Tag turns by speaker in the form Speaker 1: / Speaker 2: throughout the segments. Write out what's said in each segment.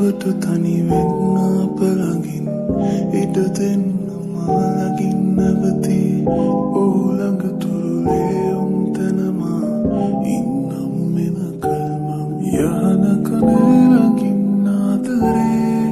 Speaker 1: ඔබට තනි වෙන්න අප ළඟින් ඉඩ දෙන්න මා ළඟින් නැවතී ඔහු ළඟ තුරුලේ උන්තනමා ඉන්නම් මෙනකල් මං යහනක ළඟින් ආදරේ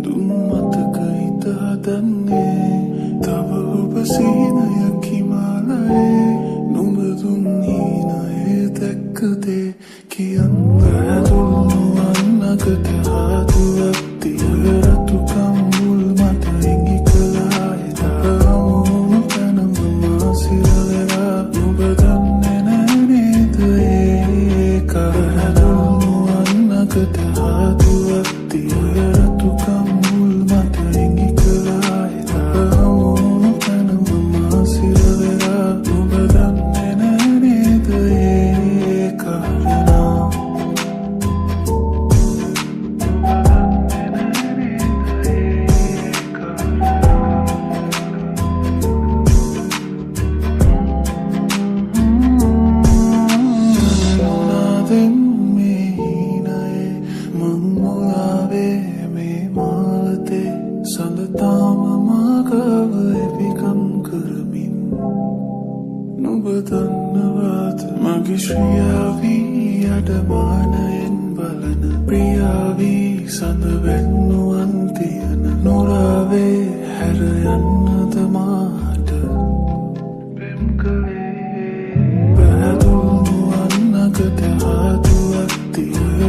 Speaker 1: දුම් මතක හිත හදන්නේ තව ඔබ සීනයක් හිමාලයේ නුඹ දුන් හීනයේ දැක්කදේ කියන්න බැදුණු අන්නකට හාදුවක් තිය රතු කම්මුල් මත ඉඟි කළා එදා හමුණු තැනම මා සිරවෙලා ඔබ දන්නේ නෑ නේද ඒක බැදුණු අන්නකට හාදුවක් තිය රතු කම්මුල් මත ඉඟි කළා එදා හමුණු තැනම මා සිරවෙලා ඔබ දන්නේ නෑ නේද ඒක සඳතාම මාගව එපිකම් කරමින් නුඹ දන්නවාද මගේ ශ්‍රියාවී අඩමානයෙන් බලන ප්‍රියාවී සඳ වැන්නුවන් තියන නොරාවේ හැර යන්නද මාට පෙම් කළේ පැහැදුණු අන්නකට හාදුවක් තිය